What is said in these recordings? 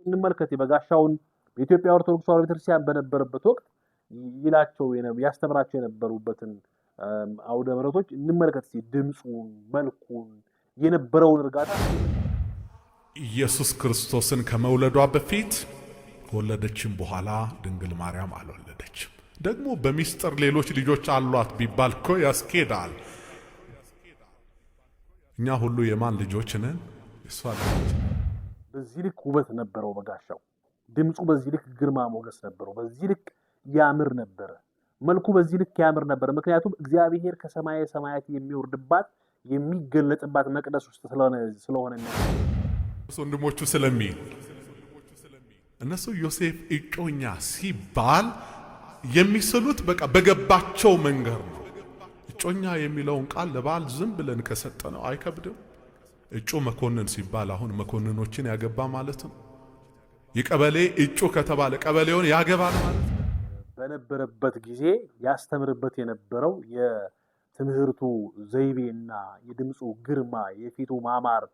እንመልከት የበጋሻውን በኢትዮጵያ ኦርቶዶክስ ተዋሕዶ ቤተክርስቲያን በነበረበት ወቅት ያስተምራቸው የነበሩበትን አውደ ምሕረቶች እንመልከት እስቲ ድምጹን መልኩን የነበረውን እርጋታ ኢየሱስ ክርስቶስን ከመውለዷ በፊት ከወለደችም በኋላ ድንግል ማርያም አልወለደችም። ደግሞ በሚስጥር ሌሎች ልጆች አሏት ቢባል እኮ ያስኬዳል። እኛ ሁሉ የማን ልጆች ነን? እሷ ልጅ። በዚህ ልክ ውበት ነበረው በጋሻው። ድምጹ በዚህ ልክ ግርማ ሞገስ ነበረው። በዚህ ልክ ያምር ነበር። መልኩ በዚህ ልክ ያምር ነበር። ምክንያቱም እግዚአብሔር ከሰማየ ሰማያት የሚወርድባት የሚገለጥባት መቅደስ ውስጥ ስለሆነ ወንድሞቹ ስለሚል እነሱ ዮሴፍ እጮኛ ሲባል የሚስሉት በቃ በገባቸው መንገድ ነው። እጮኛ የሚለውን ቃል ለባል ዝም ብለን ከሰጠነው አይከብድም። እጩ መኮንን ሲባል አሁን መኮንኖችን ያገባ ማለት ነው። የቀበሌ እጩ ከተባለ ቀበሌውን ያገባል ማለት ነው። በነበረበት ጊዜ ያስተምርበት የነበረው የትምህርቱ ዘይቤና የድምጹ ግርማ የፊቱ ማማር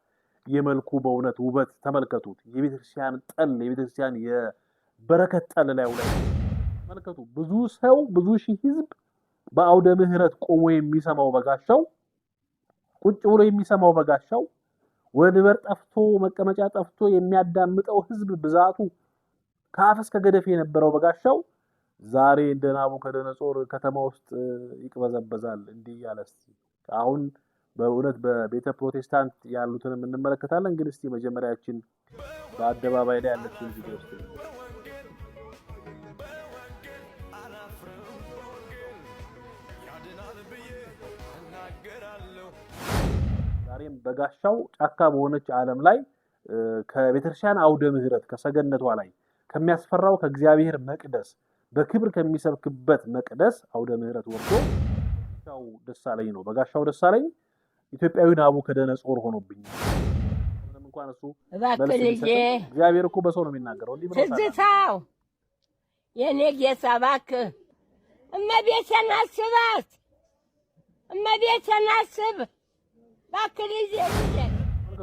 የመልኩ በእውነት ውበት ተመልከቱት። የቤተክርስቲያን ጠል የቤተክርስቲያን የበረከት ጠል ላይ ተመልከቱ። ብዙ ሰው ብዙ ሺህ ህዝብ በአውደ ምህረት ቆሞ የሚሰማው በጋሻው ቁጭ ብሎ የሚሰማው በጋሻው ወንበር ጠፍቶ መቀመጫ ጠፍቶ የሚያዳምጠው ህዝብ ብዛቱ ከአፍ እስከ ገደፍ የነበረው በጋሻው ዛሬ እንደ ናቡከደነጾር ከተማ ውስጥ ይቅበዘበዛል እንዲህ ያለስ አሁን በእውነት በቤተ ፕሮቴስታንት ያሉትን እንመለከታለን። ግን እስቲ መጀመሪያችን በአደባባይ ላይ ያለችውን ቪዲዮ እስቲ ዛሬም በጋሻው ጫካ በሆነች ዓለም ላይ ከቤተክርስቲያን አውደ ምህረት ከሰገነቷ ላይ ከሚያስፈራው ከእግዚአብሔር መቅደስ በክብር ከሚሰብክበት መቅደስ አውደ ምህረት ወርዶ በጋሻው ደሳለኝ ነው። በጋሻው ደሳለኝ ኢትዮጵያዊ ናቡከደነጾር ሆኖብኛል። ምንም እንኳን እሱ እግዚአብሔር እኮ በሰው ነው የሚናገረው። እንዲህ ብሎ ትዝታው የኔ ጌታ እባክህ እመቤቴን አስባት፣ እመቤቴን አስብ እባክህ ልጄ።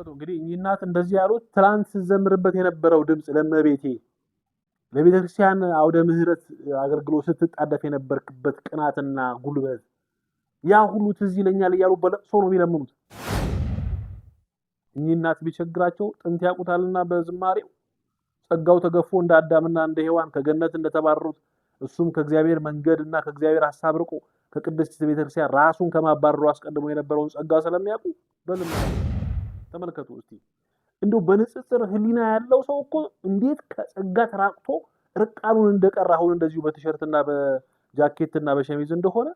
እንግዲህ እኚህ እናት እንደዚህ ያሉት ትናንት ስትዘምርበት የነበረው ድምፅ ለእመቤቴ ለቤተክርስቲያን አውደ ምህረት አገልግሎት ስትጣደፍ የነበርክበት ቅናትና ጉልበት ያ ሁሉ ትዝ ይለኛል እያሉ በለቅሶ ነው የሚለምኑት። እኚህ እናት ቢቸግራቸው ጥንት ያውቁታልና በዝማሬው ጸጋው ተገፎ እንደ አዳምና እንደ ሔዋን ከገነት እንደተባረሩት እሱም ከእግዚአብሔር መንገድና ከእግዚአብሔር ሐሳብ ርቆ ከቅድስት ቤተክርስቲያን ራሱን ከማባረሩ አስቀድሞ የነበረውን ጸጋ ስለሚያውቁ በልመና ተመልከቱ እስቲ። እንደው በንጽጽር ህሊና ያለው ሰው እኮ እንዴት ከጸጋ ተራቅቶ ርቃኑን እንደቀረ አሁን እንደዚሁ በቲሸርትና በጃኬትና በሸሚዝ እንደሆነ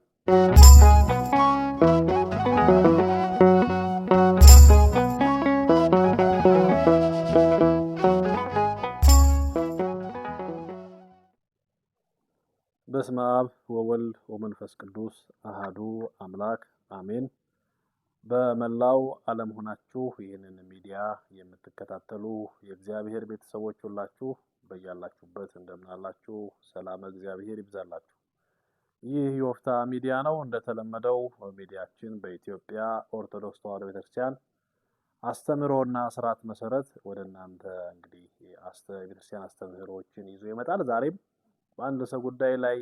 በስመ አብ ወወልድ ወመንፈስ ቅዱስ አሃዱ አምላክ አሜን። በመላው ዓለም ሆናችሁ ይህንን ሚዲያ የምትከታተሉ የእግዚአብሔር ቤተሰቦች ሁላችሁ በያላችሁበት እንደምን አላችሁ? ሰላም እግዚአብሔር ይብዛላችሁ። ይህ የወፍታ ሚዲያ ነው። እንደተለመደው ሚዲያችን በኢትዮጵያ ኦርቶዶክስ ተዋሕዶ ቤተክርስቲያን አስተምህሮና ስርዓት መሰረት ወደ እናንተ እንግዲህ የቤተክርስቲያን አስተምህሮዎችን ይዞ ይመጣል። ዛሬም በአንድ ርዕሰ ጉዳይ ላይ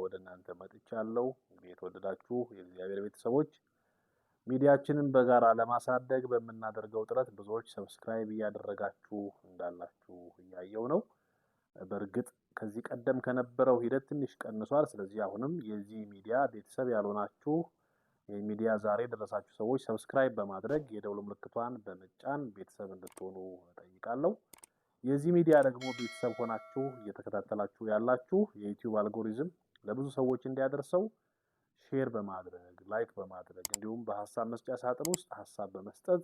ወደ እናንተ መጥቻለሁ። እንግዲህ የተወደዳችሁ የእግዚአብሔር ቤተሰቦች ሚዲያችንን በጋራ ለማሳደግ በመናደርገው ጥረት ብዙዎች ሰብስክራይብ እያደረጋችሁ እንዳላችሁ እያየው ነው። በእርግጥ ከዚህ ቀደም ከነበረው ሂደት ትንሽ ቀንሷል። ስለዚህ አሁንም የዚህ ሚዲያ ቤተሰብ ያልሆናችሁ የሚዲያ ዛሬ ደረሳችሁ ሰዎች ሰብስክራይብ በማድረግ የደውል ምልክቷን በመጫን ቤተሰብ እንድትሆኑ እጠይቃለሁ። የዚህ ሚዲያ ደግሞ ቤተሰብ ሆናችሁ እየተከታተላችሁ ያላችሁ የዩቲዩብ አልጎሪዝም ለብዙ ሰዎች እንዲያደርሰው ሼር በማድረግ ላይክ በማድረግ እንዲሁም በሐሳብ መስጫ ሳጥን ውስጥ ሐሳብ በመስጠት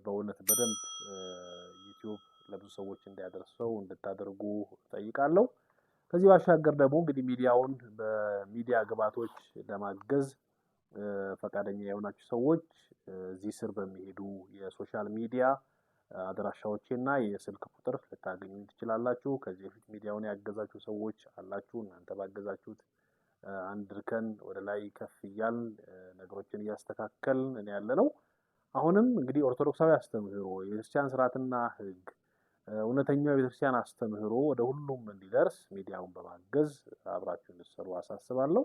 በእውነት በደንብ ዩቲዩብ ለብዙ ሰዎች እንዲያደርሰው እንድታደርጉ እጠይቃለሁ። ከዚህ ባሻገር ደግሞ እንግዲህ ሚዲያውን በሚዲያ ግብዓቶች ለማገዝ ፈቃደኛ የሆናችሁ ሰዎች እዚህ ስር በሚሄዱ የሶሻል ሚዲያ አድራሻዎችና የስልክ ቁጥር ልታገኙ ትችላላችሁ። ከዚህ በፊት ሚዲያውን ያገዛችሁ ሰዎች አላችሁ። እናንተ ባገዛችሁት አንድ እርከን ወደ ላይ ከፍ እያልን ነገሮችን እያስተካከልን ያለነው። አሁንም እንግዲህ ኦርቶዶክሳዊ አስተምህሮ የክርስቲያን ስርዓትና ሕግ እውነተኛው የቤተክርስቲያን አስተምህሮ ወደ ሁሉም እንዲደርስ ሚዲያውን በማገዝ አብራችሁ እንድትሰሩ አሳስባለሁ።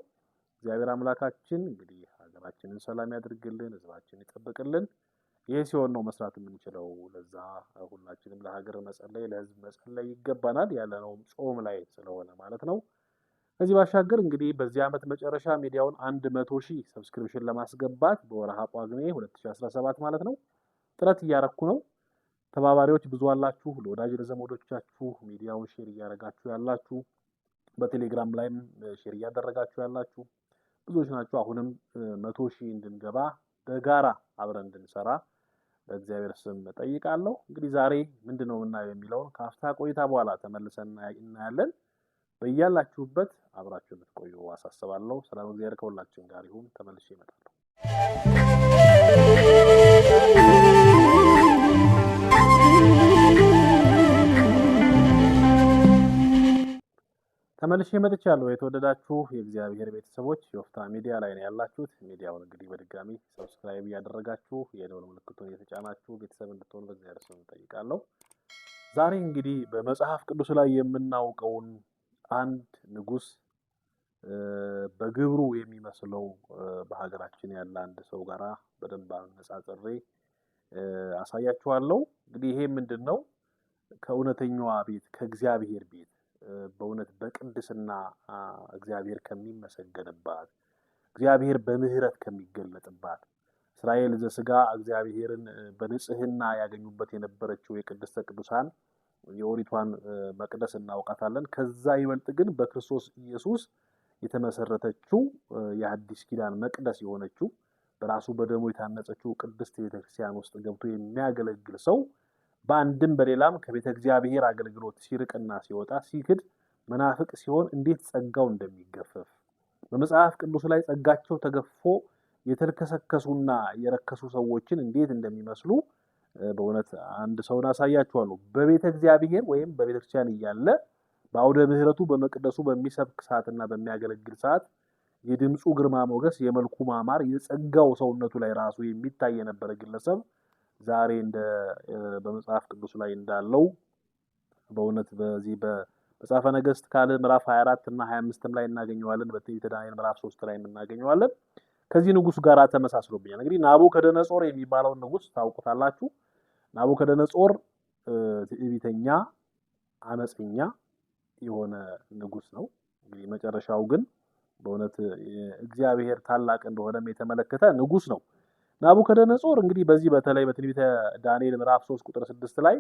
እግዚአብሔር አምላካችን እንግዲህ ሀገራችንን ሰላም ያድርግልን፣ ህዝባችንን ይጠብቅልን። ይሄ ሲሆን ነው መስራት የምንችለው። ለዛ ሁላችንም ለሀገር መጸለይ፣ ለህዝብ መጸለይ ይገባናል። ያለነውም ጾም ላይ ስለሆነ ማለት ነው። ከዚህ ባሻገር እንግዲህ በዚህ ዓመት መጨረሻ ሚዲያውን 100,000 ሰብስክሪፕሽን ለማስገባት በወርሃ ጳጉሜ 2017 ማለት ነው ጥረት እያረኩ ነው። ተባባሪዎች ብዙ አላችሁ። ለወዳጅ ለዘመዶቻችሁ ሚዲያውን ሼር እያደረጋችሁ ያላችሁ፣ በቴሌግራም ላይም ሼር እያደረጋችሁ ያላችሁ ብዙዎች ናቸው። አሁንም 100,000 እንድንገባ በጋራ አብረን እንድንሰራ በእግዚአብሔር ስም ጠይቃለሁ። እንግዲህ ዛሬ ምንድነው የምናየው የሚለውን ከአፍታ ቆይታ በኋላ ተመልሰን እናያለን። በያላችሁበት አብራችሁ እንድትቆዩ አሳስባለሁ። ሰላም እግዚአብሔር ከሁላችን ጋር ይሁን። ተመልሼ እመጣለሁ። ተመልሼ መጥቻለሁ። የተወደዳችሁ የእግዚአብሔር ቤተሰቦች የወፍታ ሚዲያ ላይ ነው ያላችሁት። ሚዲያውን እንግዲህ በድጋሚ ሰብስክራይብ እያደረጋችሁ የደወል ምልክቱን እየተጫናችሁ ቤተሰብ እንድትሆኑ በእግዚአብሔር ስም ጠይቃለሁ። ዛሬ እንግዲህ በመጽሐፍ ቅዱስ ላይ የምናውቀውን አንድ ንጉስ በግብሩ የሚመስለው በሀገራችን ያለ አንድ ሰው ጋራ በደንብ አነጻጽሬ አሳያችኋለሁ። እንግዲህ ይሄ ምንድነው? ከእውነተኛዋ ቤት ከእግዚአብሔር ቤት በእውነት በቅድስና እግዚአብሔር ከሚመሰገንባት እግዚአብሔር በምህረት ከሚገለጥባት እስራኤል ዘሥጋ እግዚአብሔርን በንጽህና ያገኙበት የነበረችው የቅድስተ ቅዱሳን የኦሪቷን መቅደስ እናውቃታለን። ከዛ ይበልጥ ግን በክርስቶስ ኢየሱስ የተመሰረተችው የሐዲስ ኪዳን መቅደስ የሆነችው በራሱ በደሙ የታነጸችው ቅድስት ቤተክርስቲያን ውስጥ ገብቶ የሚያገለግል ሰው በአንድም በሌላም ከቤተ እግዚአብሔር አገልግሎት ሲርቅና ሲወጣ ሲክድ መናፍቅ ሲሆን እንዴት ጸጋው እንደሚገፈፍ በመጽሐፍ ቅዱስ ላይ ጸጋቸው ተገፎ የተልከሰከሱና የረከሱ ሰዎችን እንዴት እንደሚመስሉ በእውነት አንድ ሰውን አሳያችኋለሁ። በቤተ እግዚአብሔር ወይም በቤተ ክርስቲያን እያለ በአውደ ምህረቱ በመቅደሱ በሚሰብክ ሰዓትና በሚያገለግል ሰዓት የድምፁ ግርማ ሞገስ፣ የመልኩ ማማር፣ የጸጋው ሰውነቱ ላይ ራሱ የሚታይ የነበረ ግለሰብ ዛሬ እንደ በመጽሐፍ ቅዱስ ላይ እንዳለው በእውነት በዚህ በመጽሐፈ ነገሥት ካልዕ ምዕራፍ 24 እና 25 ላይ እናገኘዋለን። በትንቢተ ዳንኤል ምዕራፍ 3 ላይ እናገኘዋለን። ከዚህ ንጉስ ጋር ተመሳስሎብኛል። እንግዲህ ናቡከደነጾር የሚባለው ንጉስ ታውቁታላችሁ። ናቡከደነጾር ትዕቢተኛ፣ አመፀኛ የሆነ ንጉስ ነው። እንግዲህ መጨረሻው ግን በእውነት እግዚአብሔር ታላቅ እንደሆነም የተመለከተ ንጉስ ነው። ናቡከደነጾር እንግዲህ በዚህ በተለይ በትንቢተ ዳንኤል ምዕራፍ 3 ቁጥር 6 ላይ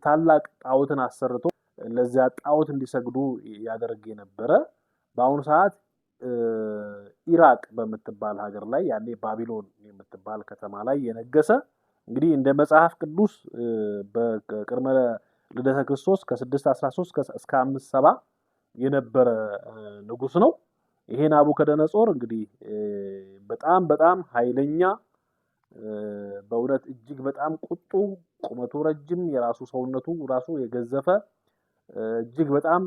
ታላቅ ጣዖትን አሰርቶ ለዚያ ጣዖት እንዲሰግዱ ያደርግ የነበረ በአሁኑ ሰዓት ኢራቅ በምትባል ሀገር ላይ ያኔ ባቢሎን የምትባል ከተማ ላይ የነገሰ እንግዲህ እንደ መጽሐፍ ቅዱስ በቅድመ ልደተ ክርስቶስ ከ613 እስከ 570 የነበረ ንጉስ ነው። ይሄ ናቡከደነጾር እንግዲህ በጣም ኃይለኛ በእውነት እጅግ በጣም ቁጡ፣ ቁመቱ ረጅም፣ የራሱ ሰውነቱ ራሱ የገዘፈ እጅግ በጣም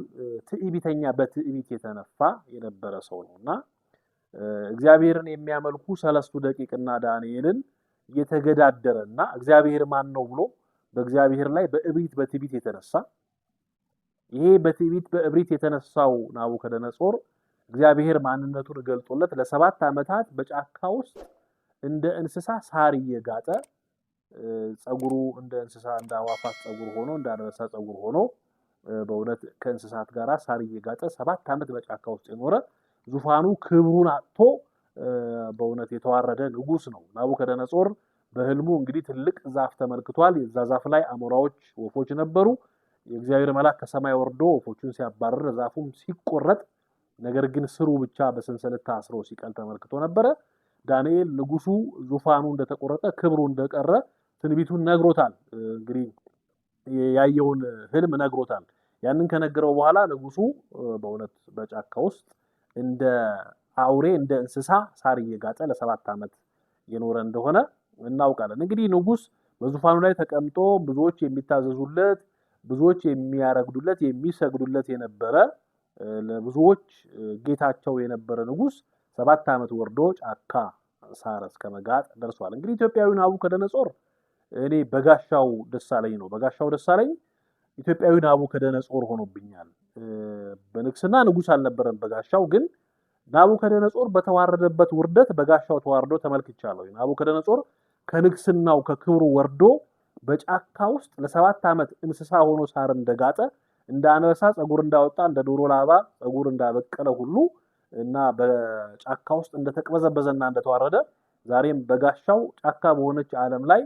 ትዕቢተኛ፣ በትዕቢት የተነፋ የነበረ ሰው ነውና እግዚአብሔርን የሚያመልኩ ሰለስቱ ደቂቅና ዳንኤልን የተገዳደረና እግዚአብሔር ማን ነው ብሎ በእግዚአብሔር ላይ በትዕቢት የተነሳ ይሄ በትዕቢት በእብሪት የተነሳው ናቡከደነጾር እግዚአብሔር ማንነቱን ገልጦለት ለ7 ዓመታት በጫካ ውስጥ እንደ እንስሳ ሳር እየጋጠ ጸጉሩ እንደ እንስሳ እንደ አዋፋት ጸጉር ሆኖ እንደ አንበሳ ጸጉር ሆኖ በእውነት ከእንስሳት ጋር ሳር እየጋጠ 7 ዓመት በጫካ ውስጥ የኖረ ዙፋኑ ክብሩን አጥቶ በእውነት የተዋረደ ንጉስ ነው። ናቡከደነጾር በህልሙ እንግዲህ ትልቅ ዛፍ ተመልክቷል። የዛ ዛፍ ላይ አሞራዎች፣ ወፎች ነበሩ። የእግዚአብሔር መልአክ ከሰማይ ወርዶ ወፎቹን ሲያባርር ዛፉም ሲቆረጥ ነገር ግን ስሩ ብቻ በሰንሰለት ታስሮ ሲቀል ተመልክቶ ነበረ። ዳንኤል ንጉሱ ዙፋኑ እንደተቆረጠ ክብሩ እንደቀረ ትንቢቱን ነግሮታል። እንግዲህ ያየውን ህልም ነግሮታል። ያንን ከነገረው በኋላ ንጉሱ በእውነት በጫካ ውስጥ እንደ አውሬ እንደ እንስሳ ሳር እየጋጠ ለ7 ዓመት የኖረ እንደሆነ እናውቃለን። እንግዲህ ንጉስ በዙፋኑ ላይ ተቀምጦ ብዙዎች የሚታዘዙለት፣ ብዙዎች የሚያረግዱለት፣ የሚሰግዱለት የነበረ ለብዙዎች ጌታቸው የነበረ ንጉስ 7 ዓመት ወርዶ ጫካ ሳር እስከ መጋጥ ደርሷል። እንግዲህ ኢትዮጵያዊው ናቡከደነጾር እኔ በጋሻው ደሳለኝ ነው። በጋሻው ደሳለኝ ኢትዮጵያዊ ናቡከደነጾር ሆኖብኛል። በንግስና ንጉስ አልነበረም በጋሻው፣ ግን ናቡከደነጾር በተዋረደበት ውርደት በጋሻው ተዋርዶ ተመልክቻለሁ። ናቡከደነጾር ከንግስናው ከክብሩ ወርዶ በጫካ ውስጥ ለ7 ዓመት እንስሳ ሆኖ ሳር እንደጋጠ፣ እንደ አንበሳ ጸጉር እንዳወጣ፣ እንደ ዶሮ ላባ ጸጉር እንዳበቀለ ሁሉ እና በጫካ ውስጥ እንደተቅበዘበዘና እንደተዋረደ ዛሬም በጋሻው ጫካ በሆነች ዓለም ላይ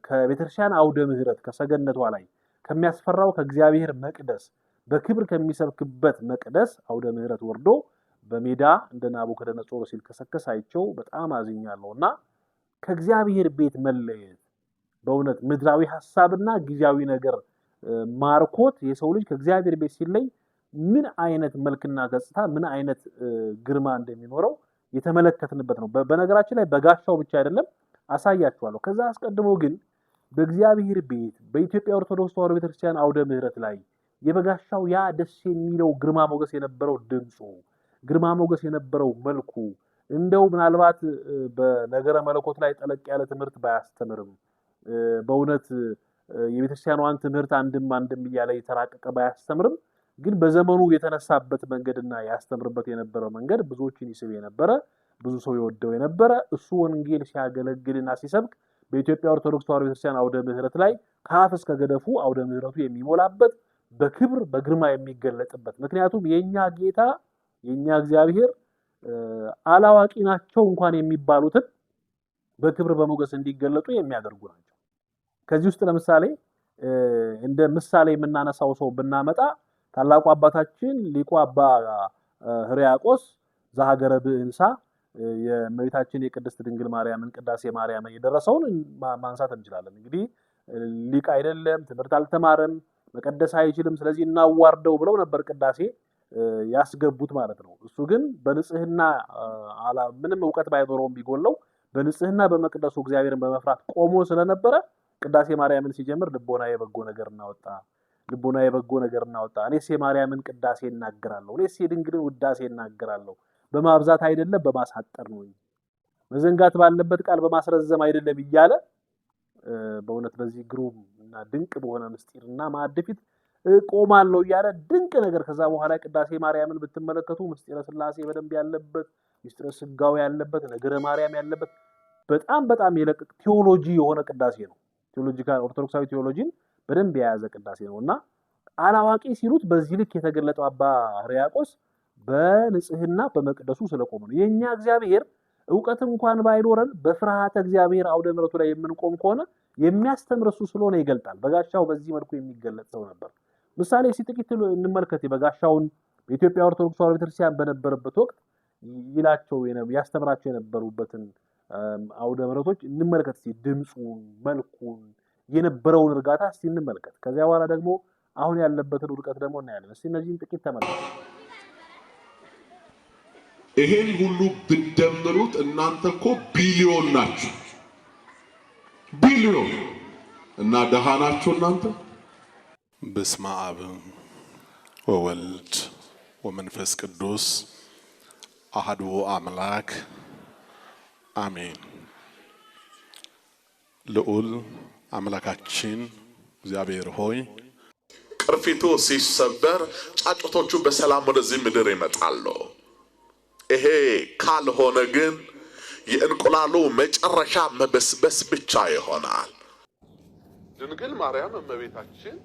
ከቤተክርስቲያን አውደ ምህረት ከሰገነቷ ላይ ከሚያስፈራው ከእግዚአብሔር መቅደስ በክብር ከሚሰብክበት መቅደስ አውደ ምህረት ወርዶ በሜዳ እንደ ናቡከደነጾር ሲልከሰከስ አይቼው በጣም አዝኛለሁና ከእግዚአብሔር ቤት መለየት በእውነት ምድራዊ ሐሳብና ጊዜያዊ ነገር ማርኮት የሰው ልጅ ከእግዚአብሔር ቤት ሲለይ ምን አይነት መልክና ገጽታ ምን አይነት ግርማ እንደሚኖረው የተመለከትንበት ነው። በነገራችን ላይ በጋሻው ብቻ አይደለም አሳያችኋለሁ። ከዛ አስቀድሞ ግን በእግዚአብሔር ቤት በኢትዮጵያ ኦርቶዶክስ ተዋሕዶ ቤተክርስቲያን አውደ ምህረት ላይ የበጋሻው ያ ደስ የሚለው ግርማ ሞገስ የነበረው ድምፁ፣ ግርማ ሞገስ የነበረው መልኩ እንደው ምናልባት በነገረ መለኮት ላይ ጠለቅ ያለ ትምህርት ባያስተምርም በእውነት የቤተክርስቲያኗን ትምህርት አንድም እያለ የተራቀቀ ባያስተምርም ግን በዘመኑ የተነሳበት መንገድና ያስተምርበት የነበረው መንገድ ብዙዎችን ይስብ የነበረ ብዙ ሰው ይወደው የነበረ እሱ ወንጌል ሲያገለግልና ሲሰብክ በኢትዮጵያ ኦርቶዶክስ ተዋሕዶ ቤተክርስቲያን አውደ ምህረት ላይ ከአፍ እስከ ገደፉ አውደ ምህረቱ የሚሞላበት በክብር በግርማ የሚገለጥበት። ምክንያቱም የኛ ጌታ የኛ እግዚአብሔር አላዋቂ ናቸው እንኳን የሚባሉትን በክብር በሞገስ እንዲገለጡ የሚያደርጉ ናቸው። ከዚህ ውስጥ ለምሳሌ እንደ ምሳሌ የምናነሳው ሰው ብናመጣ ታላቁ አባታችን ሊቁ አባ ሕርያቆስ ዘሀገረ ብእንሳ የእመቤታችን የቅድስት ድንግል ማርያምን ቅዳሴ ማርያምን የደረሰውን ማንሳት እንችላለን። እንግዲህ ሊቅ አይደለም፣ ትምህርት አልተማረም፣ መቀደስ አይችልም፣ ስለዚህ እናዋርደው ብለው ነበር ቅዳሴ ያስገቡት ማለት ነው። እሱ ግን በንጽህና ምንም ዕውቀት ባይኖረውም ቢጎለው በንጽህና በመቅደሱ እግዚአብሔርን በመፍራት ቆሞ ስለነበረ ቅዳሴ ማርያምን ሲጀምር ልቦና የበጎ ነገር እናወጣ ልቦና የበጎ ነገር እናወጣ፣ እኔስ የማርያምን ቅዳሴ እናገራለሁ፣ እኔስ የድንግልን ውዳሴ እናገራለሁ፣ በማብዛት አይደለም በማሳጠር ነው፣ መዘንጋት ባለበት ቃል በማስረዘም አይደለም እያለ በእውነት በዚህ ግሩም እና ድንቅ በሆነ ምስጢርና ማዕድ ፊት ቆማለሁ እያለ ድንቅ ነገር። ከዛ በኋላ ቅዳሴ ማርያምን ብትመለከቱ ምስጢረ ሥላሴ በደንብ ያለበት፣ ምስጢረ ሥጋዌ ያለበት፣ ነገረ ማርያም ያለበት በጣም የለቀቅ ቴዎሎጂ የሆነ ቅዳሴ ነው። ቴዎሎጂካል ኦርቶዶክሳዊ ቴዎሎጂን በደንብ የያዘ ቅዳሴ ነውና አላዋቂ ሲሉት በዚህ ልክ የተገለጠው አባ ሕርያቆስ በንጽህና በመቅደሱ ስለቆመ ነው። የኛ እግዚአብሔር ዕውቀት እንኳን ባይኖረን በፍርሃተ እግዚአብሔር አውደ ምሕረቱ ላይ የምንቆም ከሆነ የሚያስተምር እሱ ስለሆነ ይገልጣል። በጋሻው በዚህ መልኩ የሚገለጥ ሰው ነበር። ምሳሌ ጥቂት እንመልከት። በጋሻውን በኢትዮጵያ ኦርቶዶክስ ተዋሕዶ ቤተክርስቲያን በነበረበት ወቅት ያስተምራቸው የነበሩበትን አውደ ምሕረቶች እንመልከት። ድምፁን፣ መልኩን፣ የነበረውን እርጋታ እስቲ እንመልከት። ከዚያ በኋላ ደግሞ አሁን ያለበትን ውድቀት ደግሞ እናያለን። እስቲ እነዚህን ጥቂት ተመልከቱ። ይሄን ሁሉ ብትደምሩት እናንተ እኮ ቢሊዮን ናችሁ፣ ቢሊዮን እና ደሃ ናችሁ እናንተ። በስመ አብ ወወልድ ወመንፈስ ቅዱስ አሐዱ አምላክ አሜን። ልዑል አምላካችን እግዚአብሔር ሆይ ቅርፊቱ ሲሰበር ጫጩቶቹ በሰላም ወደዚህ ምድር ይመጣሉ። ይሄ ካልሆነ ግን የእንቁላሉ መጨረሻ መበስበስ ብቻ ይሆናል። ድንግል ማርያም እመቤታችን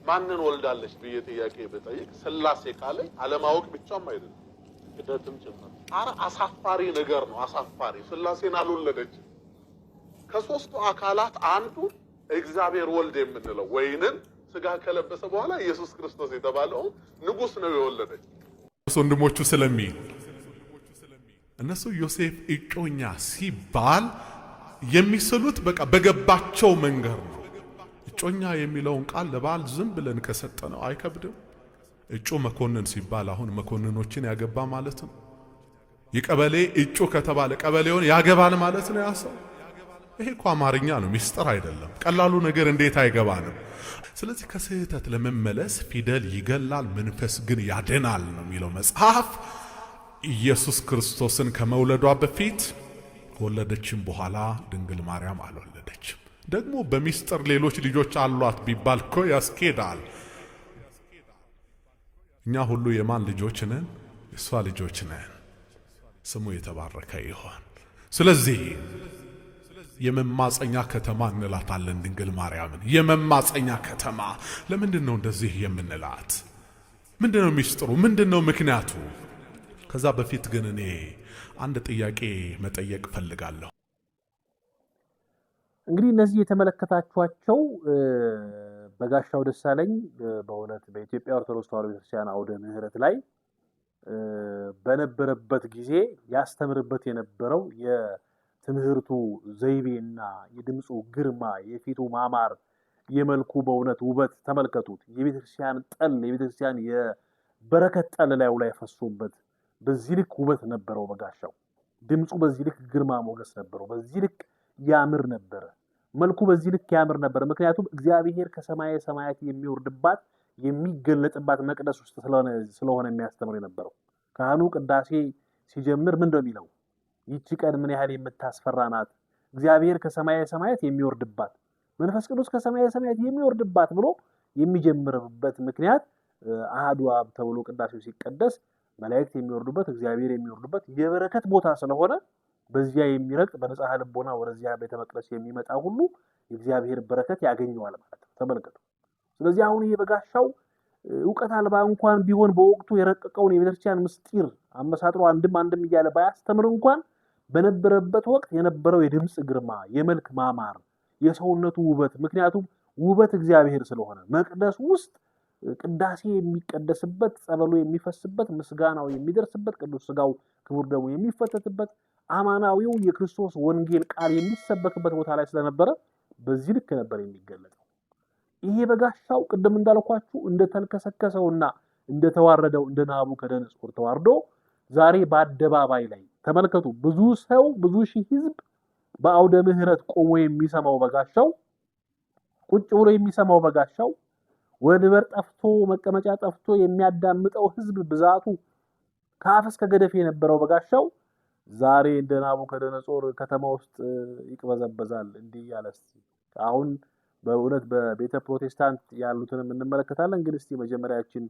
ማንን ወልዳለች ብዬ ጥያቄ ብጠይቅ ሥላሴ ካለኝ አለማወቅ ብቻም አይደለም ክደትም ጭምር። አሳፋሪ ነገር ነው። አሳፋሪ ሥላሴን አልወለደችም። ከሶስቱ አካላት አንዱ እግዚአብሔር ወልድ የምንለው ወይንም ስጋ ከለበሰ በኋላ ኢየሱስ ክርስቶስ የተባለው ንጉስ ነው የወለደች። ወንድሞቹ ስለሚል እነሱ ዮሴፍ እጮኛ ሲባል የሚስሉት በቃ በገባቸው መንገድ ነው። እጮኛ የሚለውን ቃል ለባል ዝም ብለን ከሰጠነው አይከብድም። እጩ መኮንን ሲባል አሁን መኮንኖችን ያገባ ማለት ነው። የቀበሌ እጩ ከተባለ ቀበሌውን ያገባል ማለት ነው ያሰው። ይሄ እኮ አማርኛ ነው፣ ሚስጥር አይደለም። ቀላሉ ነገር እንዴት አይገባንም? ስለዚህ ከስህተት ለመመለስ ፊደል ይገላል፣ መንፈስ ግን ያድናል ነው የሚለው መጽሐፍ። ኢየሱስ ክርስቶስን ከመውለዷ በፊት ከወለደችም በኋላ ድንግል ማርያም አልወለደችም። ደግሞ በሚስጥር ሌሎች ልጆች አሏት ቢባል እኮ ያስኬዳል። እኛ ሁሉ የማን ልጆች ነን? የሷ ልጆች ነን። ስሙ የተባረከ ይሁን። ስለዚህ የመማፀኛ ከተማ እንላታለን ድንግል ማርያምን። የመማፀኛ ከተማ ለምንድን ነው እንደዚህ የምንላት? ምንድነው ሚስጥሩ? ምንድነው ምክንያቱ? ከዛ በፊት ግን እኔ አንድ ጥያቄ መጠየቅ ፈልጋለሁ። እንግዲህ እነዚህ የተመለከታችኋቸው በጋሻው ደሳለኝ በእውነት በኢትዮጵያ ኦርቶዶክስ ተዋሕዶ ቤተክርስቲያን አውደ ምሕረት ላይ በነበረበት ጊዜ ያስተምርበት የነበረው የትምህርቱ ዘይቤና የድምፁ ግርማ፣ የፊቱ ማማር፣ የመልኩ በእውነት ውበት ተመልከቱት። የቤተክርስቲያን ጠል፣ የቤተክርስቲያን የበረከት ጠል ላይ ፈሶበት በዚህ ልክ ውበት ነበረው በጋሻው። ድምፁ በዚህ ልክ ግርማ ሞገስ ነበረው። በዚህ ልክ ያምር ነበረ። መልኩ በዚህ ልክ ያምር ነበር። ምክንያቱም እግዚአብሔር ከሰማየ ሰማያት የሚወርድባት የሚገለጥባት መቅደስ ውስጥ ስለሆነ የሚያስተምር የነበረው። ካህኑ ቅዳሴ ሲጀምር ምን እንደሚለው ይቺ ቀን ምን ያህል የምታስፈራ ናት፣ እግዚአብሔር ከሰማየ ሰማያት የሚወርድባት፣ መንፈስ ቅዱስ ከሰማየ ሰማያት የሚወርድባት ብሎ የሚጀምርበት ምክንያት አሐዱ አብ ተብሎ ቅዳሴው ሲቀደስ መላእክት የሚወርዱበት እግዚአብሔር የሚወርዱበት የበረከት ቦታ ስለሆነ በዚያ የሚረግጥ በንጽሐ ልቦና ወደዚያ ቤተ መቅደስ የሚመጣ ሁሉ የእግዚአብሔር በረከት ያገኘዋል ማለት ነው። ተመልከቱ። ስለዚህ አሁን ይሄ በጋሻው ዕውቀት አልባ እንኳን ቢሆን በወቅቱ የረቀቀውን የቤተክርስቲያን ምስጢር አመሳጥሮ አንድም እያለ ባያስተምር እንኳን በነበረበት ወቅት የነበረው የድምፅ ግርማ፣ የመልክ ማማር፣ የሰውነቱ ውበት፣ ምክንያቱም ውበት እግዚአብሔር ስለሆነ መቅደስ ውስጥ ቅዳሴ የሚቀደስበት፣ ጸበሉ የሚፈስበት፣ ምስጋናው የሚደርስበት፣ ቅዱስ ሥጋው ክቡር ደሙ የሚፈተትበት፣ አማናዊው የክርስቶስ ወንጌል ቃል የሚሰበክበት ቦታ ላይ ስለነበረ በዚህ ልክ ነበር የሚገለጠው። ይሄ በጋሻው ቅድም እንዳልኳችሁ እንደተልከሰከሰውና እንደተዋረደው እንደ ናቡከደነፆር ተዋርዶ ዛሬ በአደባባይ ላይ ተመልከቱ። ብዙ ሰው ብዙ ሺህ ሕዝብ በአውደ ምሕረት ቆሞ የሚሰማው በጋሻው፣ ቁጭ ብሎ የሚሰማው በጋሻው፣ ወንበር ጠፍቶ መቀመጫ ጠፍቶ የሚያዳምጠው ሕዝብ ብዛቱ ከአፍ እስከ ገደፍ የነበረው በጋሻው ዛሬ እንደ ናቡከደነፆር ከተማ ውስጥ ይቅበዘበዛል። እንዲህ ያለስ አሁን በእውነት በቤተ ፕሮቴስታንት ያሉትንም እንመለከታለን። ግን እስቲ መጀመሪያችን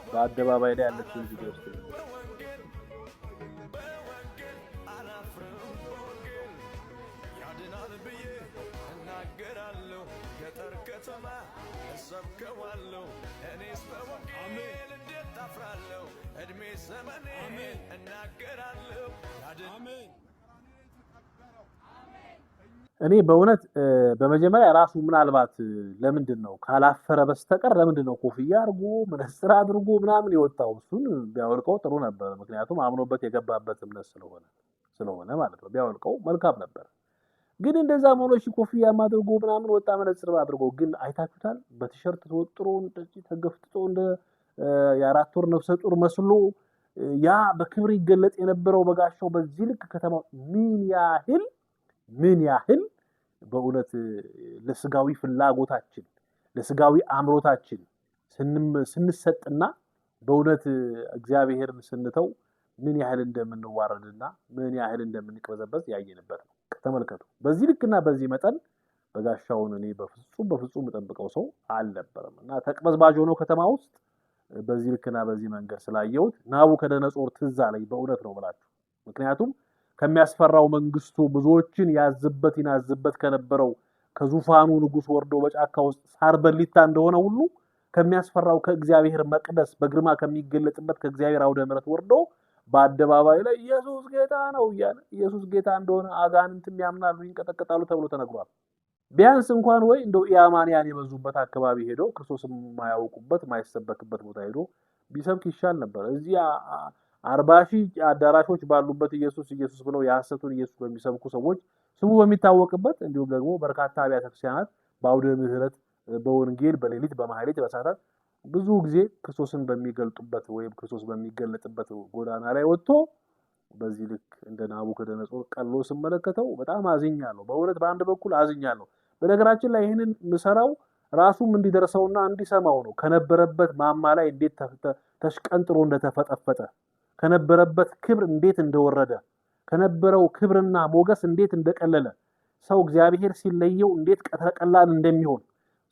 በአደባባይ ላይ ያለችን ቪዲዮ ውስጥ እኔ በእውነት በመጀመሪያ ራሱ ምናልባት ለምንድን ነው ካላፈረ በስተቀር ለምንድን ነው ኮፍያ አድርጎ መነጽር አድርጎ ምናምን የወጣው? እሱን ቢያወልቀው ጥሩ ነበር። ምክንያቱም አምኖበት የገባበት እምነት ስለሆነ ማለት ነው። ቢያወልቀው መልካም ነበር። ግን እንደዛ ሆኖ ኮፍያ አድርጎ ምናምን ወጣ፣ መነጽር አድርጎ ግን አይታችሁታል። በቲሸርት ተወጥሮ እንደዚህ ተገፍጥጦ እንደ የአራት ወር ነፍሰ ጡር መስሎ ያ በክብር ይገለጥ የነበረው በጋሻው በዚህ ልክ ከተማው ምን ያህል በእውነት ለስጋዊ ፍላጎታችን ለስጋዊ አምሮታችን ስንሰጥና በእውነት እግዚአብሔርን ስንተው ምን ያህል እንደምንዋረድና ምን ያህል እንደምንቀበዘበዝ ያየንበት ነው። ተመልከቱ። በዚህ ልክና በዚህ መጠን በጋሻውን እኔ በፍጹም የምጠብቀው ሰው አልነበረም እና ተቅበዝባዥ ሆኖ ከተማ ውስጥ በዚህ ልክና በዚህ መንገድ ስላየሁት ናቡከደነፆር ትዝ አለኝ። በእውነት ነው ብላችሁ ምክንያቱም ከሚያስፈራው መንግስቱ ብዙዎችን ይናዝበት ከነበረው ከዙፋኑ ንጉስ ወርዶ በጫካ ውስጥ ሳር በሊታ እንደሆነ ሁሉ ከሚያስፈራው ከእግዚአብሔር መቅደስ በግርማ ከሚገለጥበት ከእግዚአብሔር አውደ ምሕረት ወርዶ በአደባባይ ላይ ኢየሱስ ጌታ ነው እያለ ኢየሱስ ጌታ እንደሆነ አጋንንትም ያምናሉ ይንቀጠቀጣሉ ተብሎ ተነግሯል። ቢያንስ እንኳን ወይ እንደው ኢአማንያን የበዙበት አካባቢ ሄዶ ክርስቶስም የማያውቁበት የማይሰበክበት ቦታ ሄዶ ቢሰብክ ይሻል ነበር። እዚህ 40,000 አዳራሾች ባሉበት ኢየሱስ ብለው የሐሰቱን ኢየሱስ በሚሰብኩ ሰዎች ስሙ በሚታወቅበት እንዲሁም ደግሞ በርካታ አብያተ ክርስቲያናት በአውደ ምሕረት በወንጌል በሌሊት በማህሌት በሰዓታት ብዙ ጊዜ ክርስቶስን በሚገልጡበት ወይም ክርስቶስ በሚገለጥበት ጎዳና ላይ ወጥቶ በዚህ ልክ እንደ ናቡከደነፆር ቀሎ ስመለከተው በጣም አዝኛለሁ። በእውነት በአንድ በኩል አዝኛለሁ። በነገራችን ላይ ይህንን ምሰራው ራሱም እንዲደርሰውና እንዲሰማው ነው። ከነበረበት ማማ ላይ እንዴት ተሽቀንጥሮ እንደተፈጠፈጠ፣ ከነበረበት ክብር እንዴት እንደወረደ፣ ከነበረው ክብርና ሞገስ እንዴት እንደቀለለ ሰው እግዚአብሔር ሲለየው እንዴት ቀላል እንደሚሆን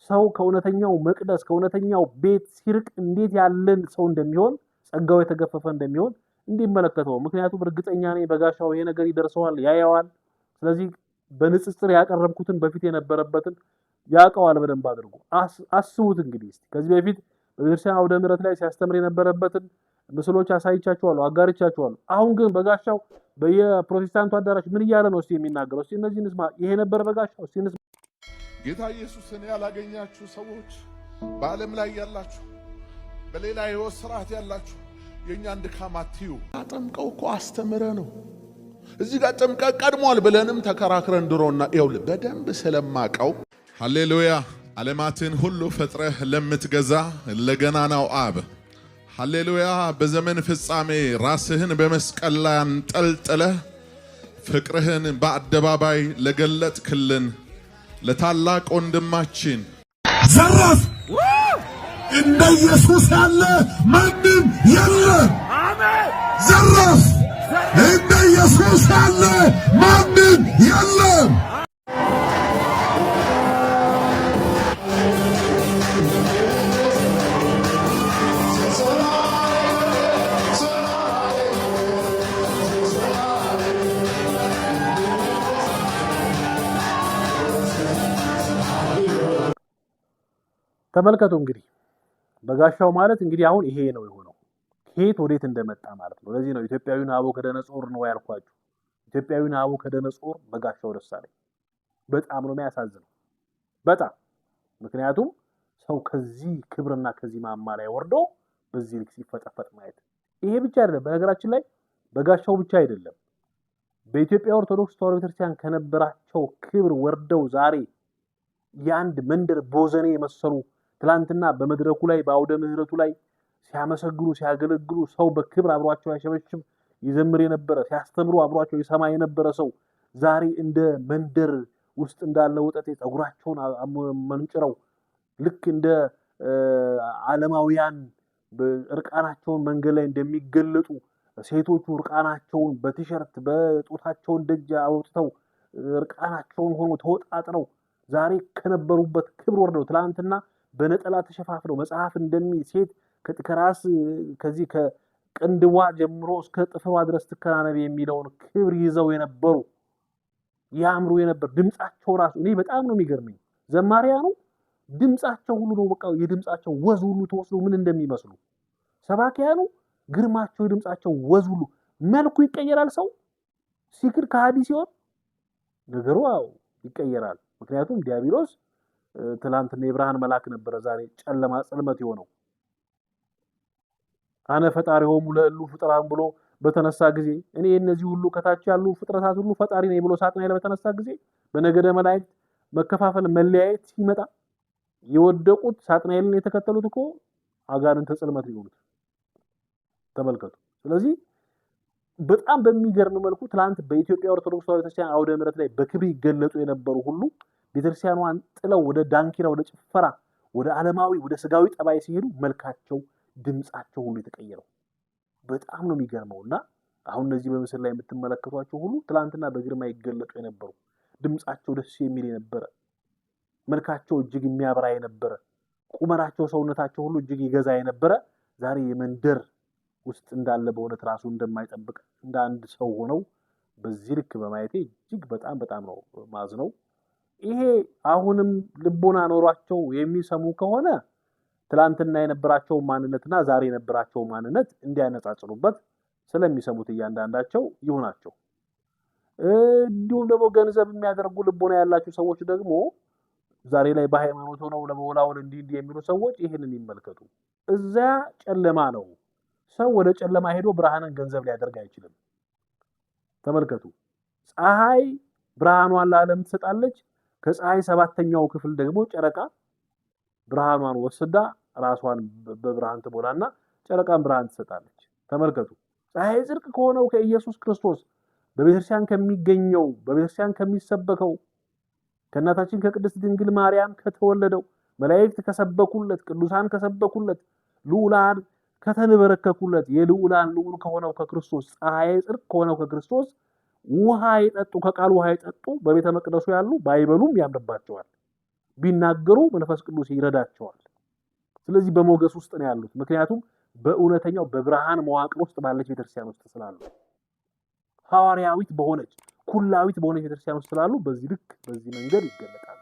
ሰው ከእውነተኛው መቅደስ ከእውነተኛው ቤት ሲርቅ እንዴት ያለን ሰው እንደሚሆን ጸጋው የተገፈፈ እንደሚሆን እንዲመለከተው ምክንያቱም እርግጠኛ ነኝ በጋሻው ይሄ ነገር ይደርሰዋል ያያዋል ስለዚህ በንጽጽር ያቀረብኩትን በፊት የነበረበትን ያቀዋል በደንብ አድርጎ አስቡት እንግዲህ ከዚህ በፊት በቤተክርስቲያን አውደ ምሕረት ላይ ሲያስተምር የነበረበትን ምስሎች አሳይቻችኋለሁ አጋርቻችኋለሁ አሁን ግን በጋሻው በየፕሮቴስታንቱ አዳራሽ ምን ይያለ ነው የሚናገረው እነዚህ እንስማ ይሄ ነበር በጋሻው እንስማ ጌታ ኢየሱስን ያላገኛችሁ ሰዎች በዓለም ላይ ያላችሁ በሌላ ሕይወት ስርዓት ያላችሁ የኛን ድካም አትዩ አጠምቀው እኮ አስተምረ ነው እዚህ ጋር ጥምቀ ቀድሟል ብለንም ተከራክረን ድሮና ይውል በደንብ ስለማቀው ሃሌሉያ ዓለማትን ሁሉ ፈጥረህ ለምትገዛ ለገናናው አብ ሃሌሉያ በዘመን ፍጻሜ ራስህን በመስቀል ላይ አንጠልጥለህ ፍቅርህን በአደባባይ ለገለጥክልን ለታላቅ ወንድማችን ዘራፍ እንደ ኢየሱስ ያለ ማንም የለም አሜን ዘራፍ እንደ ኢየሱስ ያለ ማንም የለም ተመልከቱ እንግዲህ በጋሻው ማለት እንግዲህ አሁን ይሄ ነው የሆነው ከየት ወዴት እንደመጣ ማለት ነው ለዚህ ነው ኢትዮጵያዊው ናቡከደነጾር ነው ያልኳችሁ ኢትዮጵያዊው ናቡከደነጾር በጋሻው ደሳለኝ በጣም ነው የሚያሳዝነው በጣም ምክንያቱም ሰው ከዚህ ክብርና ከዚህ ማማ ላይ ወርዶ በዚህ ልክ ሲፈጠፈጥ ማየት ይሄ ብቻ አይደለም በነገራችን ላይ በጋሻው ብቻ አይደለም በኢትዮጵያ ኦርቶዶክስ ተዋሕዶ ቤተክርስቲያን ከነበራቸው ክብር ወርደው ዛሬ ያንድ መንደር ቦዘኔ የመሰሉ ትላንትና በመድረኩ ላይ በአውደ ምሕረቱ ላይ ሲያመሰግኑ ሲያገለግሉ ሰው በክብር አብሯቸው ያሸበሽብ ይዘምር የነበረ ሲያስተምሩ አብሯቸው ይሰማ የነበረ ሰው ዛሬ እንደ መንደር ውስጥ እንዳለ ወጠጤ ጸጉራቸውን መንጭረው ልክ እንደ ዓለማውያን እርቃናቸውን መንገድ ላይ እንደሚገለጡ ሴቶቹ እርቃናቸውን በቲሸርት በጦታቸውን ደጅ አውጥተው እርቃናቸውን ሆኖ ተወጣጥረው ዛሬ ከነበሩበት ክብር ወርደው ትላንትና በነጠላ ተሸፋፍነው መጽሐፍ እንደሚል ሴት ከራስ ከዚህ ከቅንድዋ ጀምሮ እስከ ጥፍሯ ድረስ ትከናነብ የሚለውን ክብር ይዘው የነበሩ ያምሩ የነበር ድምጻቸው ራሱ እኔ በጣም ነው የሚገርመኝ ዘማሪያኑ ድምጻቸው ሁሉ ነው በቃ የድምጻቸው ወዝ ሁሉ ተወስዶ ምን እንደሚመስሉ ሰባኪያኑ ግርማቸው የድምጻቸው ወዝ ሁሉ መልኩ ይቀየራል ሰው ሲክር ከሃዲ ሲሆን ነገሩ ይቀየራል ምክንያቱም ዲያብሎስ ትላንትና የብርሃን መልአክ ነበር ዛሬ ጨለማ ጽልመት የሆነው አነ ፈጣሪሆሙ ለእሉ ፍጥራን ብሎ በተነሳ ጊዜ እኔ እነዚህ ሁሉ ከታች ያሉ ፍጥረታት ሁሉ ፈጣሪ ነኝ ብሎ ሳጥናኤል በተነሳ ጊዜ በነገደ መላእክት መከፋፈል መለያየት ሲመጣ የወደቁት ሳጥናኤልን የተከተሉት እኮ አጋንንተ ጽልመት ይሉት ተመልከቱ ስለዚህ በጣም በሚገርም መልኩ ትላንት በኢትዮጵያ ኦርቶዶክስ ተዋሕዶ ቤተክርስቲያን አውደ ምሕረት ላይ በክብር ይገለጡ የነበሩ ሁሉ ቤተክርስቲያኗን ጥለው ወደ ዳንኪራ ወደ ጭፈራ ወደ ዓለማዊ ወደ ስጋዊ ጠባይ ሲሄዱ መልካቸው ድምጻቸው ሁሉ የተቀየረው በጣም ነው የሚገርመውና አሁን እነዚህ በምስል ላይ የምትመለከቷቸው ሁሉ ትላንትና በግርማ ይገለጡ የነበሩ ድምጻቸው ደስ የሚል የነበረ መልካቸው እጅግ የሚያበራ የነበረ ቁመናቸው ሰውነታቸው ሁሉ እጅግ ይገዛ የነበረ ዛሬ የመንደር ውስጥ እንዳለ በእውነት ራሱ እንደማይጠብቅ እንደ አንድ ሰው ሆነው በዚህ ልክ በማየቴ እጅግ በጣም ነው ማዝነው ይሄ አሁንም ልቦና ኖሯቸው የሚሰሙ ከሆነ ትላንትና የነበራቸው ማንነትና ዛሬ የነበራቸው ማንነት እንዲያነጻጽሩበት ስለሚሰሙት እያንዳንዳቸው ይሆናቸው እንዲሁም ደግሞ ገንዘብ የሚያደርጉ ልቦና ያላችሁ ሰዎች ደግሞ ዛሬ ላይ በሃይማኖት ሆነው ለመውላውል እንዲህ የሚሉ ሰዎች ይሄንን ይመልከቱ እዛ ጨለማ ነው ሰው ወደ ጨለማ ሄዶ ብርሃንን ገንዘብ ሊያደርግ አይችልም ተመልከቱ ፀሐይ ብርሃኗን ለዓለም ትሰጣለች ከፀሐይ ሰባተኛው ክፍል ደግሞ ጨረቃ ብርሃኗን ወስዳ ራሷን በብርሃን ትሞላና ጨረቃን ብርሃን ትሰጣለች ተመልከቱ ፀሐይ ጽድቅ ከሆነው ከኢየሱስ ክርስቶስ በቤተክርስቲያን ከሚገኘው በቤተክርስቲያን ከሚሰበከው ከእናታችን ከቅድስት ድንግል ማርያም ከተወለደው መላእክት ከሰበኩለት ቅዱሳን ከሰበኩለት ልዑላን ከተንበረከኩለት የልዑላን ልዑል ከሆነው ከክርስቶስ ፀሐይ ጽድቅ ከሆነው ከክርስቶስ ውሃ ይጠጡ ከቃሉ ውሃ ይጠጡ በቤተ መቅደሱ ያሉ ባይበሉም ያምርባቸዋል፣ ቢናገሩ መንፈስ ቅዱስ ይረዳቸዋል። ስለዚህ በሞገስ ውስጥ ነው ያሉት። ምክንያቱም በእውነተኛው በብርሃን መዋቅር ውስጥ ባለች ቤተክርስቲያን ውስጥ ስላሉ ሐዋርያዊት በሆነች ኩላዊት በሆነች ቤተክርስቲያን ውስጥ ስላሉ በዚህ ልክ በዚህ መንገድ ይገለጣሉ።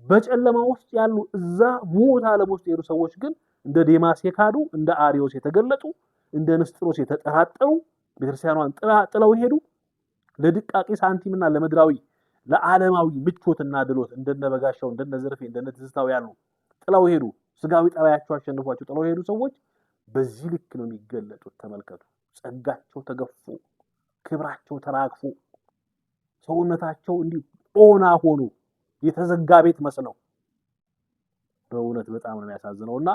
በጨለማ ውስጥ ያሉ እዛ ሞት ዓለም ውስጥ ያሉ ሰዎች ግን እንደ ዴማስ የካዱ እንደ አሪዮስ የተገለጡ እንደ ንስጥሮስ የተጠራጠሩ ቤተክርስቲያኗን ጥለው ሄዱ። ለድቃቂ ሳንቲምና ለምድራዊ ለዓለማዊ ምቾትና ድሎት እንደነ በጋሻው እንደነ ዘርፌ እንደነ ትዝታው ያሉ ጥለው ሄዱ። ስጋዊ ጠባያቸው አሸንፏቸው ጥለው ሄዱ ሰዎች በዚህ ልክ ነው የሚገለጡት። ተመልከቱ። ጸጋቸው ተገፎ ክብራቸው ተራግፎ ሰውነታቸው እንዲህ ኦና ሆኖ የተዘጋ ቤት መስለው በእውነት በጣም ነው የሚያሳዝነውና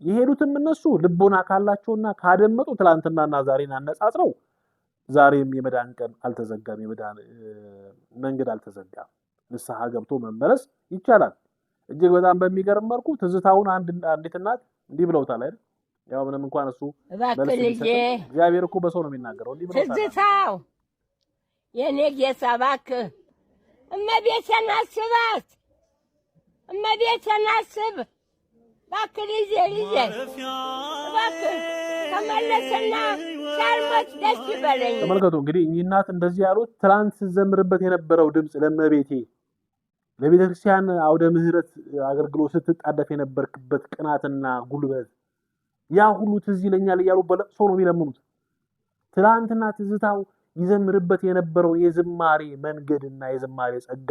የሄዱትም እነሱ ልቦና ካላቸውና ካደመጡ ትላንትናና ዛሬን አነጻጽረው ዛሬም የመዳን ቀን አልተዘጋም፣ የመዳን መንገድ አልተዘጋም። ንስሐ ገብቶ መመለስ ይቻላል። እጅግ በጣም በሚገርም መልኩ ትዝታውን አንዲት እናት እንዲህ ብለውታል አይደል? ያው ምንም እንኳን እሱ እግዚአብሔር እኮ በሰው ነው የሚናገረው። እንዲህ ብለውታል። ትዝታው የኔ ጌታ እባክህ እመቤቴን አስባት፣ እመቤቴን አስብ እባክህ ልጄ እባክህ ተመለስና ሳልሞት ደስ ይበለኝ። ተመልከቱ እንግዲህ እኚህ እናት እንደዚህ ያሉት ትላንት ስትዘምርበት የነበረው ድምፅ ለእመቤቴ ለቤተ ክርስቲያን አውደ ምሕረት አገልግሎት ስትጣደፍ የነበርክበት ቅናትና ጉልበት ያ ሁሉ ትዝ ይለኛል እያሉ በለቅሶ ነው የሚለምኑት። ትላንትና ትዝታው ይዘምርበት የነበረው የዝማሬ መንገድና የዝማሬ ጸጋ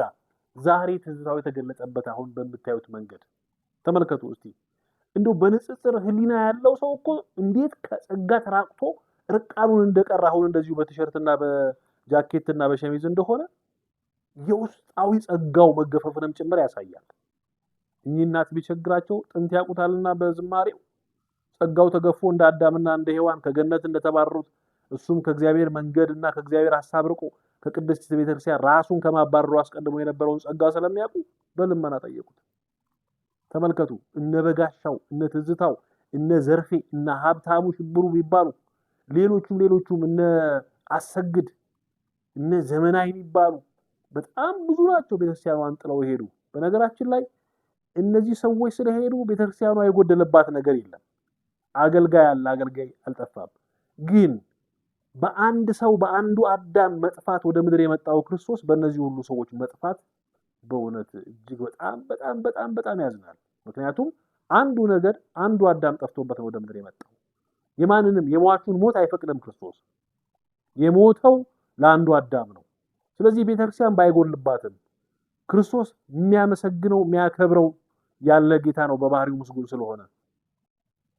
ዛሬ ትዝታው የተገለጸበት አሁን በምታዩት መንገድ ተመልከቱ እስቲ። እንደው በንጽጽር ህሊና ያለው ሰው እኮ እንዴት ከጸጋ ተራቅቶ ርቃኑን እንደቀረ አሁን እንደዚሁ በቲሸርትና በጃኬትና በሸሚዝ እንደሆነ የውስጣዊ ጸጋው መገፈፍንም ጭምር ያሳያል። እኚህ እናት ቢቸግራቸው ጥንት ያውቁታልና በዝማሬው ጸጋው ተገፎ እንደ አዳምና እንደ ሔዋን ከገነት እንደተባረሩት እሱም ከእግዚአብሔር መንገድና ከእግዚአብሔር ሐሳብ ርቆ ከቅድስት ቤተክርስቲያን ራሱን ከማባረሩ አስቀድሞ የነበረውን ጸጋ ስለሚያውቁ በልመና ጠየቁት። ተመልከቱ እነ በጋሻው እነ ትዝታው እነ ዘርፌ እነ ሀብታሙ ሽብሩ ቢባሉ ሌሎቹም እነ አሰግድ እነ ዘመናዊ ቢባሉ በጣም ብዙ ናቸው ቤተክርስቲያኗን ጥለው ሄዱ። በነገራችን ላይ እነዚህ ሰዎች ስለሄዱ ቤተክርስቲያኗ የጎደለባት ነገር የለም። አገልጋይ አለ፣ አገልጋይ አልጠፋም። ግን በአንድ ሰው በአንዱ አዳም መጥፋት ወደ ምድር የመጣው ክርስቶስ በእነዚህ ሁሉ ሰዎች መጥፋት በእውነት እጅግ በጣም ያዝናል። ምክንያቱም አንዱ ነገር አንዱ አዳም ጠፍቶበት ነው ወደ ምድር የመጣው። የማንንም የሟቹን ሞት አይፈቅድም ክርስቶስ። የሞተው ለአንዱ አዳም ነው። ስለዚህ ቤተክርስቲያን ባይጎልባትም ክርስቶስ የሚያመሰግነው የሚያከብረው ያለ ጌታ ነው በባህሪው ምስጉን ስለሆነ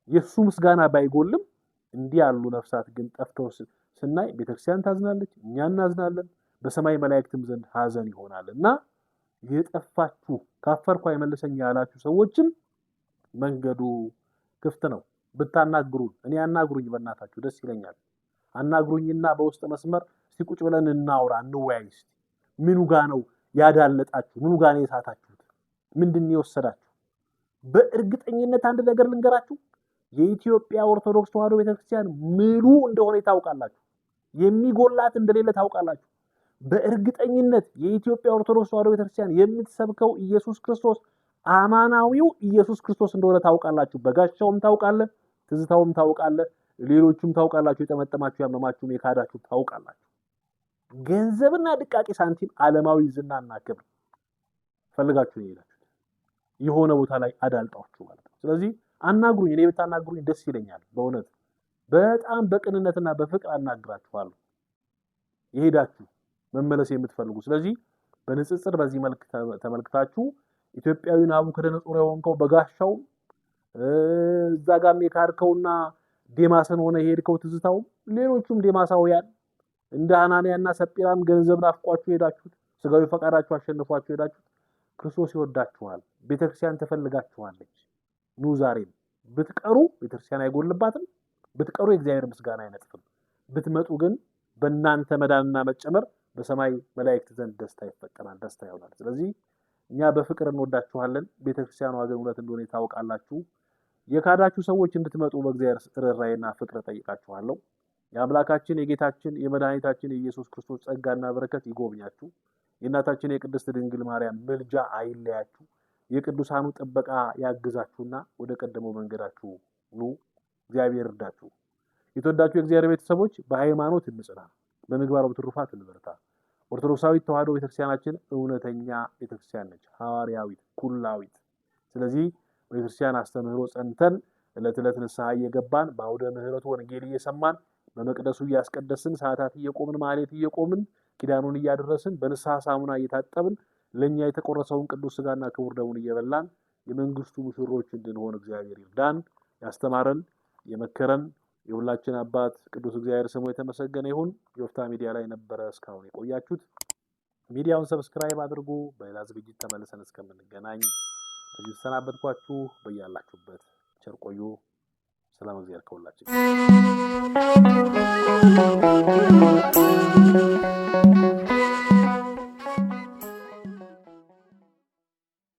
የሱ ምስጋና ባይጎልም እንዲህ ያሉ ነፍሳት ግን ጠፍተው ስናይ ቤተክርስቲያን ታዝናለች፣ እኛ እናዝናለን፣ በሰማይ መላእክትም ዘንድ ሐዘን ይሆናልና የጠፋችሁ ካፈርኩ አይመልሰኝ ያላችሁ ሰዎችም መንገዱ ክፍት ነው። ብታናግሩን እኔ አናግሩኝ፣ በእናታችሁ ደስ ይለኛል። አናግሩኝና በውስጥ መስመር እስቲ ቁጭ ብለን እናውራ፣ እንወያይ። እስቲ ምኑ ጋ ነው ያዳለጣችሁ? ምኑ ጋ ነው የሳታችሁት? ምንድነው የወሰዳችሁ? በእርግጠኝነት አንድ ነገር ልንገራችሁ፣ የኢትዮጵያ ኦርቶዶክስ ተዋሕዶ ቤተክርስቲያን ምሉ እንደሆነ ታውቃላችሁ። የሚጎላት እንደሌለ ታውቃላችሁ። በእርግጠኝነት የኢትዮጵያ ኦርቶዶክስ ተዋሕዶ ቤተክርስቲያን የምትሰብከው ኢየሱስ ክርስቶስ አማናዊው ኢየሱስ ክርስቶስ እንደሆነ ታውቃላችሁ። በጋሻውም ታውቃለህ፣ ትዝታውም ታውቃለህ፣ ሌሎቹም ታውቃላችሁ። የጠመጠማችሁ ያመማችሁም የካዳችሁ ታውቃላችሁ። ገንዘብና ድቃቂ ሳንቲም ዓለማዊ ዝናና ክብር ፈልጋችሁ ይላችሁት የሆነ ቦታ ላይ አዳልጣችሁ ማለት ነው። ስለዚህ አናግሩኝ፣ እኔ ብታናግሩኝ ደስ ይለኛል። በእውነት በጣም በቅንነትና በፍቅር አናግራችኋለሁ የሄዳችሁ መመለስ የምትፈልጉ። ስለዚህ በንጽጽር በዚህ መልክ ተመልክታችሁ ኢትዮጵያዊ ናቡከደነጾር የሆንከው በጋሻው እዛ ጋም የካድከውና ዴማስን ሆነ የሄድከው ትዝታው ሌሎቹም ዴማሳውያን እንደ ሐናንያና ሰጲራም ገንዘብ ናፍቋችሁ ሄዳችሁት፣ ስጋዊ ፈቃዳችሁ አሸንፏችሁ ሄዳችሁት። ክርስቶስ ይወዳችኋል። ቤተክርስቲያን ተፈልጋችኋለች። ኑ ዛሬም ብትቀሩ ቤተክርስቲያን አይጎልባትም። ብትቀሩ የእግዚአብሔር ምስጋና አይነጥፍም። ብትመጡ ግን በእናንተ መዳንና መጨመር በሰማይ መላእክት ዘንድ ደስታ ይፈጠራል፣ ደስታ ይሆናል። ስለዚህ እኛ በፍቅር እንወዳችኋለን። ቤተክርስቲያኗ ግን እውነት እንደሆነ ታውቃላችሁ። የካዳችሁ ሰዎች እንድትመጡ በእግዚአብሔር ርኅራኄና ፍቅር ጠይቃችኋለሁ። የአምላካችን የጌታችን የመድኃኒታችን የኢየሱስ ክርስቶስ ጸጋና በረከት ይጎብኛችሁ። የእናታችን የቅድስት ድንግል ማርያም ምልጃ አይለያችሁ። የቅዱሳኑ ጥበቃ ያግዛችሁና ወደ ቀደመው መንገዳችሁ ኑ። እግዚአብሔር ይርዳችሁ። የተወዳችሁ የእግዚአብሔር ቤተሰቦች በሃይማኖት እንጽና፣ በምግባር በትሩፋት እንበርታ። ኦርቶዶክሳዊት ተዋሕዶ ቤተክርስቲያናችን እውነተኛ ቤተክርስቲያን ነች፣ ሐዋርያዊት፣ ኩላዊት። ስለዚህ በቤተክርስቲያን አስተምህሮ ጸንተን ዕለት ዕለት ንስሐ እየገባን በአውደ ምሕረቱ ወንጌል እየሰማን በመቅደሱ እያስቀደስን ሰዓታት እየቆምን ማህሌት እየቆምን ኪዳኑን እያደረስን በንስሐ ሳሙና እየታጠብን ለኛ የተቆረሰውን ቅዱስ ሥጋና ክቡር ደሙን እየበላን የመንግስቱ ሙሽሮች እንድንሆን እግዚአብሔር ይርዳን። ያስተማረን የመከረን የሁላችን አባት ቅዱስ እግዚአብሔር ስሙ የተመሰገነ ይሁን። የወፍታ ሚዲያ ላይ ነበረ እስካሁን የቆያችሁት። ሚዲያውን ሰብስክራይብ አድርጉ። በሌላ ዝግጅት ተመልሰን እስከምንገናኝ በዚህ ተሰናበትኳችሁ። በያላችሁበት ቸር ቆዩ። ሰላም እግዚአብሔር ከሁላችን